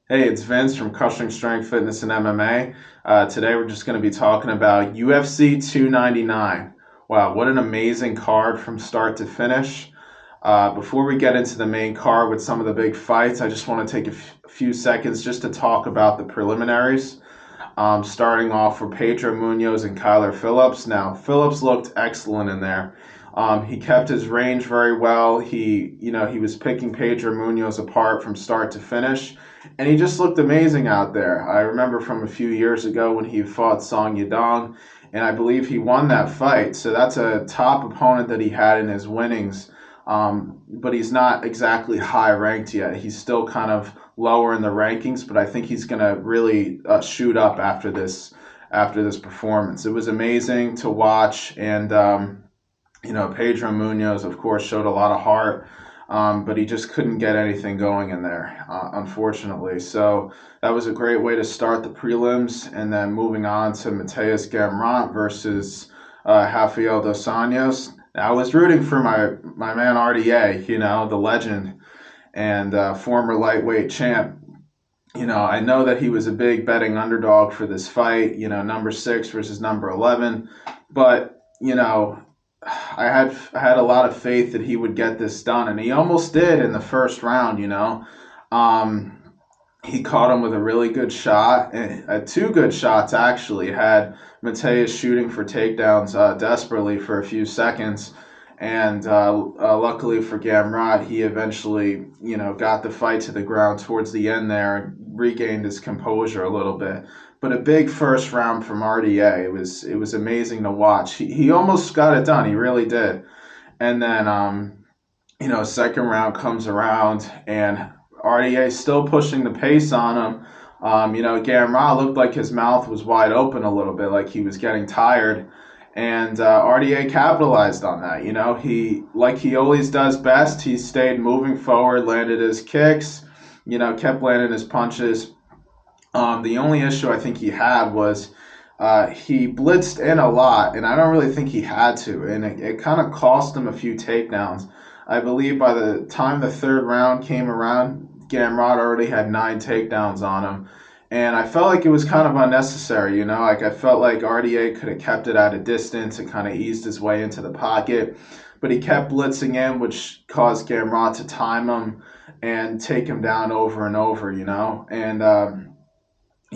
Hey, it's Vince from Crushing Strength Fitness and MMA. Today we're just going to be talking about UFC 299. Wow, what an amazing card from start to finish. Before we get into the main card with some of the big fights, I just want to take a few seconds just to talk about the preliminaries. Starting off for Pedro Munoz and Kyler Phillips. Now, Phillips looked excellent in there. He kept his range very well. He was picking Pedro Munoz apart from start to finish, and he just looked amazing out there. I remember from a few years ago when he fought Song Yadong, and I believe he won that fight. So that's a top opponent that he had in his winnings. But he's not exactly high ranked yet. He's still kind of lower in the rankings, but I think he's going to really shoot up after this performance. It was amazing to watch, and Pedro Munoz, of course, showed a lot of heart, but he just couldn't get anything going in there, unfortunately. So that was a great way to start the prelims, and then moving on to Mateus Gamrot versus Rafael dos Anjos. I was rooting for my man RDA, the legend and former lightweight champ. I know that he was a big betting underdog for this fight, number 6 versus number 11. But, I had a lot of faith that he would get this done, and he almost did in the first round. Um, he caught him with a really good shot, two good shots actually. Had Mateus shooting for takedowns desperately for a few seconds, and luckily for Gamrot, he eventually, got the fight to the ground towards the end there, and regained his composure a little bit. But a big first round from RDA. It was amazing to watch. He almost got it done. He really did. And then second round comes around, and RDA still pushing the pace on him. Gamrot looked like his mouth was wide open a little bit, like he was getting tired. And RDA capitalized on that. He, like he always does best, he stayed moving forward, landed his kicks, kept landing his punches. The only issue I think he had was he blitzed in a lot, and I don't really think he had to, and it kind of cost him a few takedowns. I believe by the time the third round came around, Gamrot already had 9 takedowns on him, and I felt like it was kind of unnecessary. Like I felt like RDA could have kept it at a distance and kind of eased his way into the pocket, but he kept blitzing in, which caused Gamrot to time him and take him down over and over. And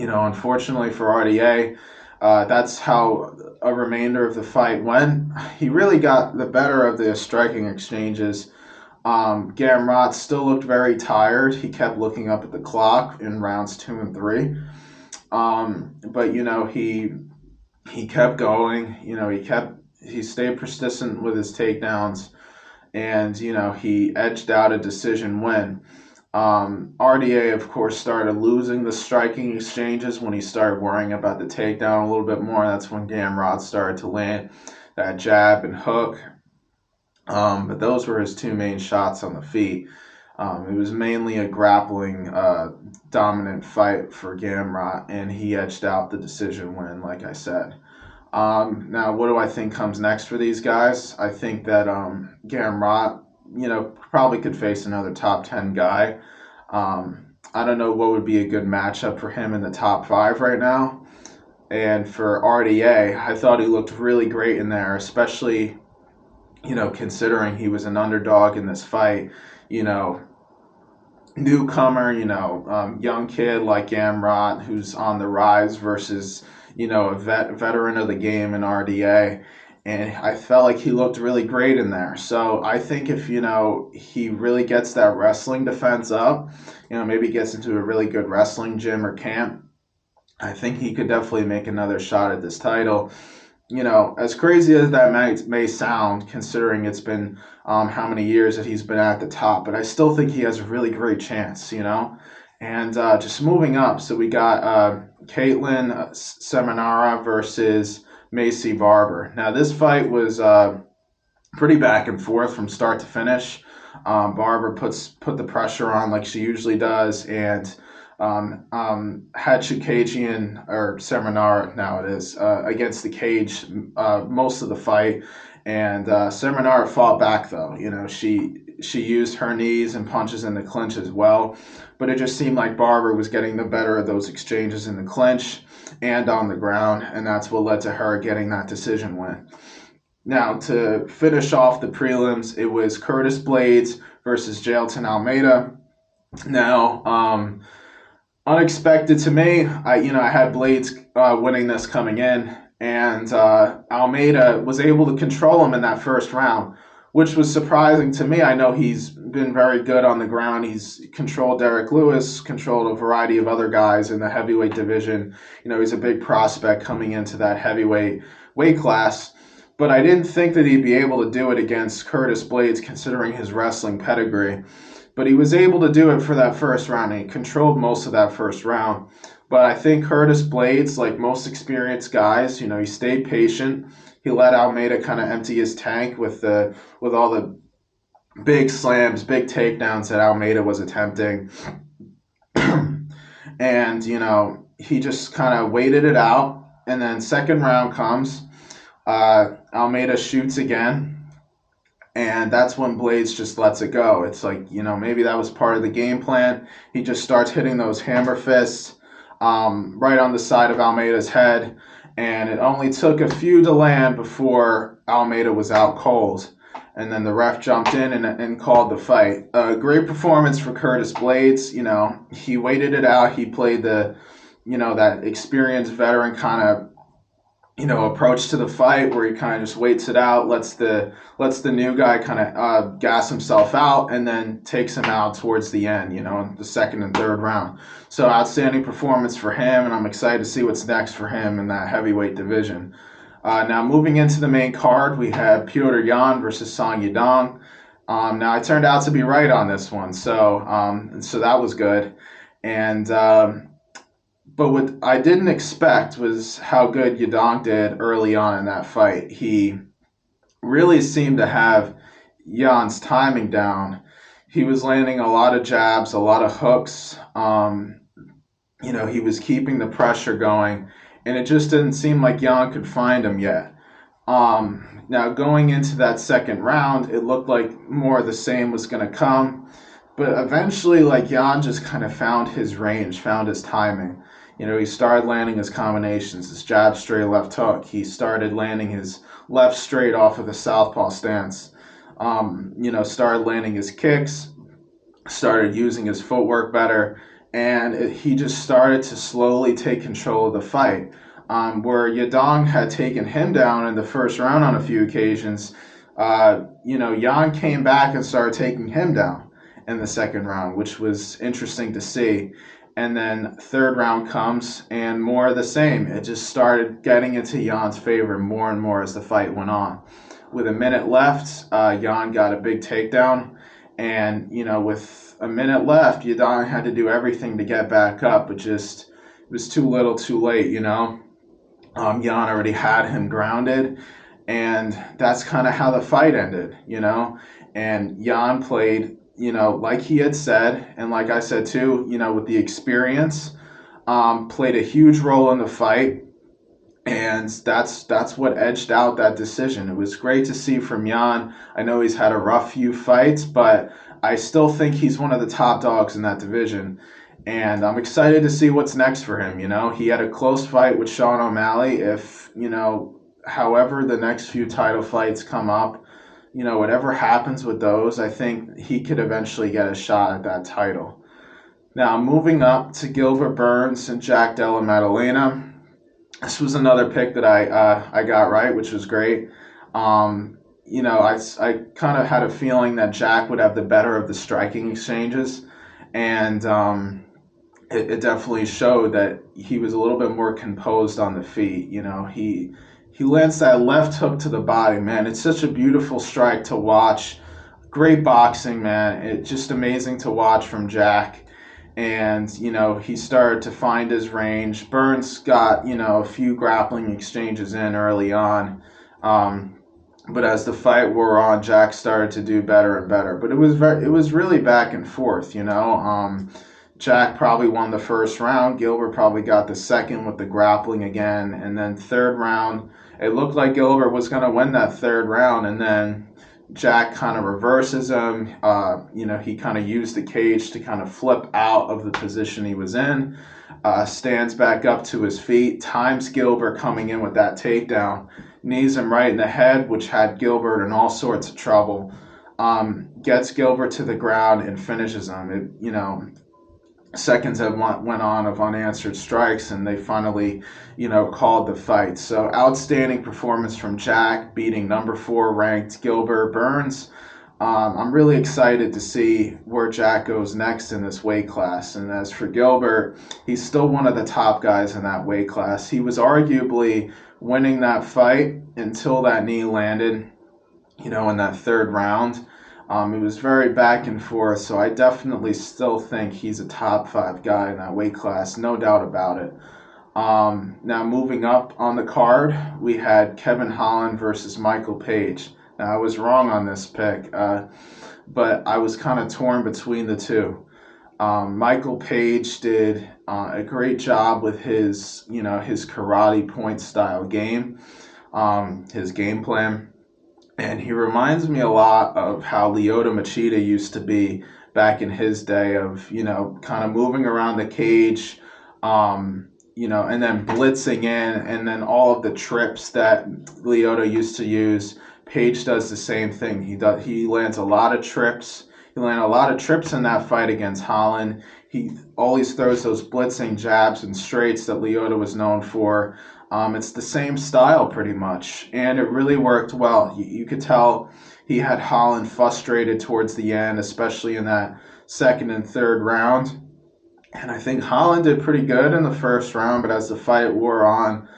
unfortunately for RDA, that's how a remainder of the fight went. He really got the better of the striking exchanges. Gamrot still looked very tired. He kept looking up at the clock in rounds 2 and 3. But he kept going. He stayed persistent with his takedowns, and he edged out a decision win. RDA, of course, started losing the striking exchanges when he started worrying about the takedown a little bit more. That's when Gamrot started to land that jab and hook. But those were his two main shots on the feet. It was mainly a grappling dominant fight for Gamrot, and he edged out the decision win, like I said. Now, what do I think comes next for these guys? I think that Gamrot, probably could face another top 10 guy. I don't know what would be a good matchup for him in the top 5 right now. And for RDA, I thought he looked really great in there, especially, considering he was an underdog in this fight. You know, Newcomer, young kid like Gamrot who's on the rise versus, a veteran of the game in RDA. And I felt like he looked really great in there. So I think if, he really gets that wrestling defense up, maybe gets into a really good wrestling gym or camp, I think he could definitely make another shot at this title. As crazy as that may sound, considering it's been how many years that he's been at the top, but I still think he has a really great chance. And just moving up, so we got Caitlin Seminara versus Macy Barber. Now, this fight was pretty back and forth from start to finish. Barber put the pressure on like she usually does, and had Chukagian or Seminar now it is against the cage most of the fight, and Seminar fought back though. she used her knees and punches in the clinch as well. But it just seemed like Barber was getting the better of those exchanges in the clinch and on the ground, and that's what led to her getting that decision win. Now, to finish off the prelims, it was Curtis Blades versus Jailton Almeida. Now, unexpected to me, I had Blades winning this coming in, and Almeida was able to control him in that first round, which was surprising to me. I know he's been very good on the ground. He's controlled Derek Lewis, controlled a variety of other guys in the heavyweight division. He's a big prospect coming into that heavyweight weight class. But I didn't think that he'd be able to do it against Curtis Blades, considering his wrestling pedigree. But he was able to do it for that first round. He controlled most of that first round. But I think Curtis Blades, like most experienced guys, he stayed patient. He let Almeida kind of empty his tank with all the big slams, big takedowns that Almeida was attempting. And, he just kind of waited it out. And then second round comes. Almeida shoots again. And that's when Blades just lets it go. It's like, maybe that was part of the game plan. He just starts hitting those hammer fists right on the side of Almeida's head. And it only took a few to land before Almeida was out cold. And then the ref jumped in and called the fight. Great performance for Curtis Blades. He waited it out. He played that experienced veteran kind of approach to the fight, where he kind of just waits it out, lets the new guy kind of gas himself out, and then takes him out towards the end, in the second and third round. So outstanding performance for him, and I'm excited to see what's next for him in that heavyweight division. Now moving into the main card, we have Petr Yan versus Song Yadong. Now I turned out to be right on this one, so that was good. And but what I didn't expect was how good Yadong did early on in that fight. He really seemed to have Jan's timing down. He was landing a lot of jabs, a lot of hooks. He was keeping the pressure going, and it just didn't seem like Jan could find him yet. Now, going into that second round, it looked like more of the same was going to come. But eventually, Jan just kind of found his range, found his timing. He started landing his combinations, his jab, straight, left hook. He started landing his left straight off of the southpaw stance. Started landing his kicks, started using his footwork better, and he just started to slowly take control of the fight. Where Yadong had taken him down in the first round on a few occasions, Jan came back and started taking him down in the second round, which was interesting to see. And then third round comes, and more of the same. It just started getting into Jan's favor more and more as the fight went on. With a minute left, Jan got a big takedown. And, with a minute left, Yadong had to do everything to get back up. It was too little too late, Jan already had him grounded. And that's kind of how the fight ended, And Jan played like he had said, and like I said too, with the experience, played a huge role in the fight, and that's what edged out that decision. It was great to see from Jan. I know he's had a rough few fights, but I still think he's one of the top dogs in that division, and I'm excited to see what's next for him. He had a close fight with Sean O'Malley. If, however the next few title fights come up, whatever happens with those, I think he could eventually get a shot at that title. Now, moving up to Gilbert Burns and Jack Della Maddelenna. This was another pick that I got right, which was great. I kind of had a feeling that Jack would have the better of the striking exchanges, and it definitely showed that he was a little bit more composed on the feet. He lands that left hook to the body, man. It's such a beautiful strike to watch. Great boxing, man. It's just amazing to watch from Jack. And, he started to find his range. Burns got, a few grappling exchanges in early on. But as the fight wore on, Jack started to do better and better. But it was really back and forth, Jack probably won the first round. Gilbert probably got the second with the grappling again. And then third round, it looked like Gilbert was going to win that third round. And then Jack kind of reverses him. He kind of used the cage to kind of flip out of the position he was in, stands back up to his feet, times Gilbert coming in with that takedown, knees him right in the head, which had Gilbert in all sorts of trouble. Gets Gilbert to the ground and finishes him. Seconds have went on of unanswered strikes, and they finally, called the fight. So outstanding performance from Jack, beating number 4 ranked Gilbert Burns. I'm really excited to see where Jack goes next in this weight class. And as for Gilbert, he's still one of the top guys in that weight class. He was arguably winning that fight until that knee landed, in that third round. It was very back and forth, so I definitely still think he's a top 5 guy in that weight class, no doubt about it. Now, moving up on the card, we had Kevin Holland versus Michael Page. Now, I was wrong on this pick, but I was kind of torn between the two. Michael Page did a great job with his karate point style game, his game plan. And he reminds me a lot of how Lyoto Machida used to be back in his day of, kind of moving around the cage, and then blitzing in, and then all of the trips that Lyoto used to use. Page does the same thing. He lands a lot of trips. He landed a lot of trips in that fight against Holland. He always throws those blitzing jabs and straights that Lyoto was known for. It's the same style pretty much, and it really worked well. You could tell he had Holland frustrated towards the end, especially in that second and third round. And I think Holland did pretty good in the first round, but as the fight wore on,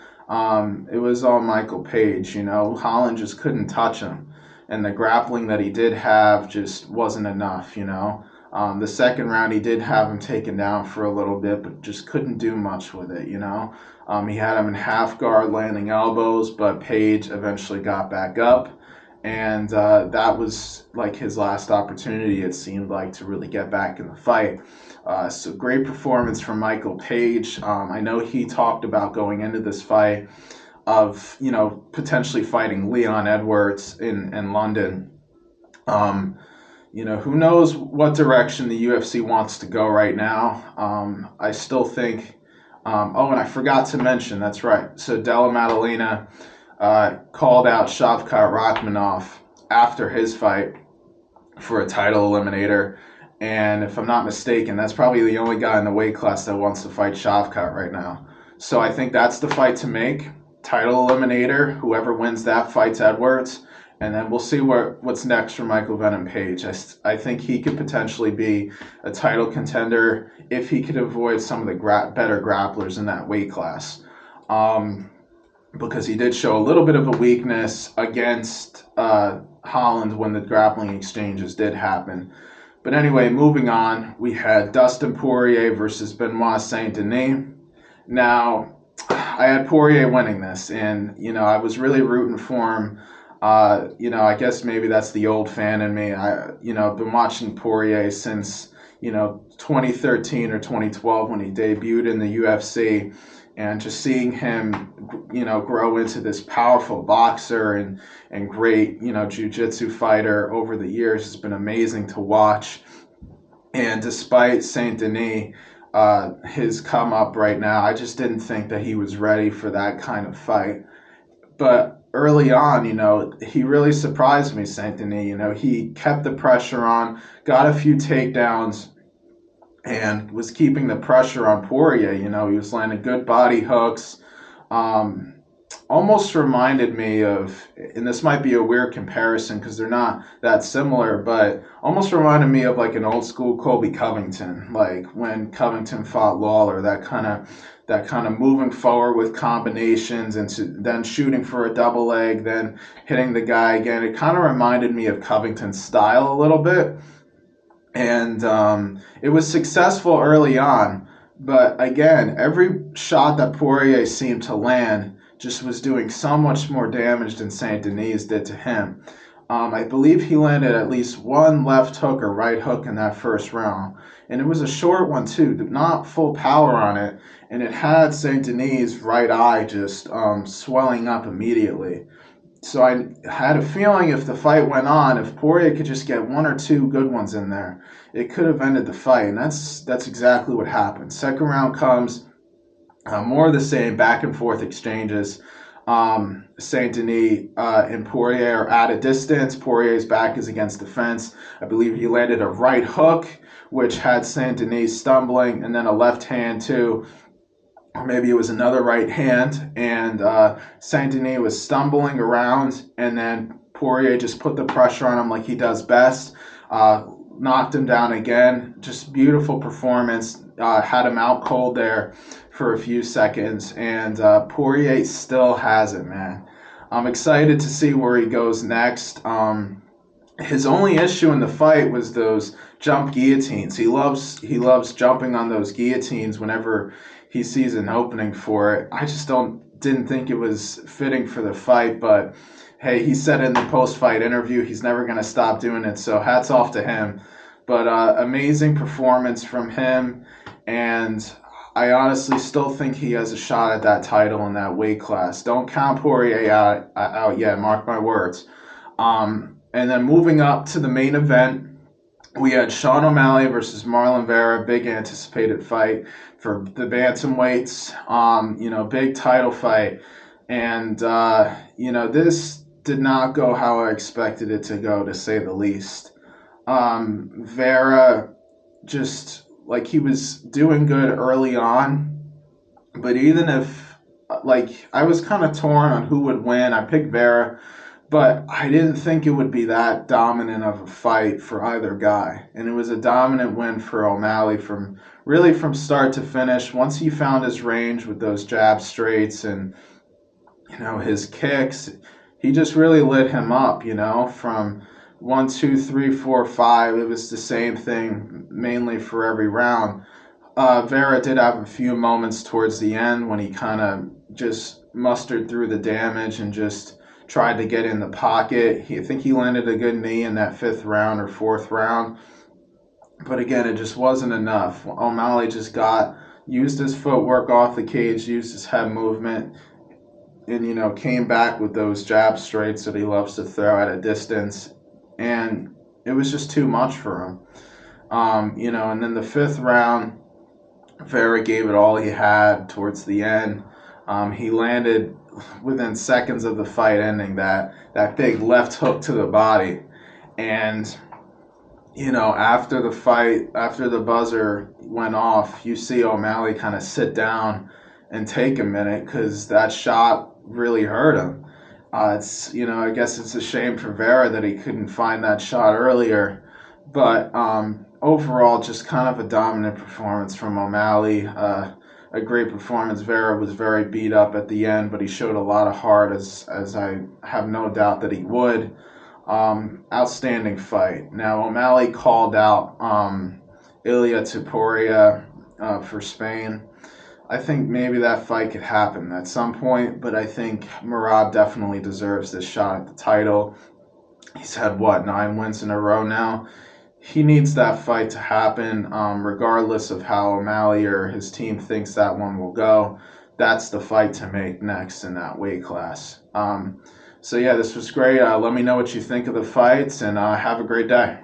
it was all Michael Page. Holland just couldn't touch him, and the grappling that he did have just wasn't enough. The second round, he did have him taken down for a little bit, but just couldn't do much with it. He had him in half guard, landing elbows, but Page eventually got back up, and that was like his last opportunity, it seemed like, to really get back in the fight. So great performance from Michael Page. I know he talked about going into this fight of, potentially fighting Leon Edwards in London. Who knows what direction the UFC wants to go right now. I still think, and I forgot to mention, that's right. So Della Maddelenna called out Shavkat Rakhmonov after his fight for a title eliminator. And if I'm not mistaken, that's probably the only guy in the weight class that wants to fight Shavkat right now. So I think that's the fight to make. Title eliminator. Whoever wins that fights Edwards. And then we'll see what's next for Michael Venom Page. I think he could potentially be a title contender if he could avoid some of the better grapplers in that weight class. Because he did show a little bit of a weakness against Holland when the grappling exchanges did happen. But anyway, moving on, we had Dustin Poirier versus Benoit Saint Denis. Now, I had Poirier winning this, and, I was really rooting for him. I guess maybe that's the old fan in me. I've been watching Poirier since, 2013 or 2012 when he debuted in the UFC, and just seeing him, grow into this powerful boxer and great, jiu-jitsu fighter over the years has been amazing to watch. And despite Saint Denis, his come up right now, I just didn't think that he was ready for that kind of fight. But early on, he really surprised me, Saint Denis. He kept the pressure on, got a few takedowns, and was keeping the pressure on Poirier. He was landing good body hooks. Almost reminded me of, and this might be a weird comparison because they're not that similar, but almost reminded me of like an old school Colby Covington, like when Covington fought Lawler, that kind of moving forward with combinations and then shooting for a double leg, then hitting the guy again. It kind of reminded me of Covington's style a little bit. And it was successful early on, but again, every shot that Poirier seemed to land just was doing so much more damage than Saint Denis did to him. I believe he landed at least one left hook or right hook in that first round, and it was a short one too, not full power on it, and it had Saint Denis' right eye just swelling up immediately. So I had a feeling if the fight went on, if Poirier could just get one or two good ones in there, it could have ended the fight, and that's exactly what happened. Second round comes, more of the same back and forth exchanges. Saint Denis and Poirier are at a distance. Poirier's back is against the fence. I believe he landed a right hook, which had Saint Denis stumbling, and then a left hand too, or maybe it was another right hand, and Saint Denis was stumbling around, and then Poirier just put the pressure on him like he does best. Knocked him down again. Just beautiful performance. Had him out cold there for a few seconds, and Poirier still has it, man. I'm excited to see where he goes next. His only issue in the fight was those jump guillotines. He loves jumping on those guillotines whenever he sees an opening for it. I just didn't think it was fitting for the fight, but hey, he said in the post-fight interview he's never going to stop doing it. So hats off to him. But amazing performance from him, and I honestly still think he has a shot at that title in that weight class. Don't count Poirier out yet. Mark my words. And then moving up to the main event, we had Sean O'Malley versus Marlon Vera, big anticipated fight for the bantamweights. Big title fight, and this did not go how I expected it to go, to say the least. Vera just like he was doing good early on, but even if like I was kind of torn on who would win, I picked Vera, but I didn't think it would be that dominant of a fight for either guy. And it was a dominant win for O'Malley from start to finish. Once he found his range with those jab straights and his kicks, he just really lit him up, from 1, 2, 3, 4, 5. It was the same thing mainly for every round. Vera did have a few moments towards the end when he kind of just mustered through the damage and just tried to get in the pocket. I think he landed a good knee in that fifth round or fourth round. But again, it just wasn't enough. O'Malley just used his footwork off the cage, used his head movement, and came back with those jab straights that he loves to throw at a distance, and it was just too much for him. And then the fifth round, Vera gave it all he had towards the end. He landed within seconds of the fight ending that big left hook to the body, and after the fight, after the buzzer went off, you see O'Malley kind of sit down and take a minute because that shot really hurt him. I guess it's a shame for Vera that he couldn't find that shot earlier, but overall, just kind of a dominant performance from O'Malley. A great performance. Vera was very beat up at the end, but he showed a lot of heart, as I have no doubt that he would. Outstanding fight. Now O'Malley called out Ilia Topuria for Spain. I think maybe that fight could happen at some point, but I think Merab definitely deserves this shot at the title. He's had 9 wins in a row now. He needs that fight to happen, regardless of how O'Malley or his team thinks that one will go. That's the fight to make next in that weight class. So yeah, this was great. Let me know what you think of the fights, and have a great day.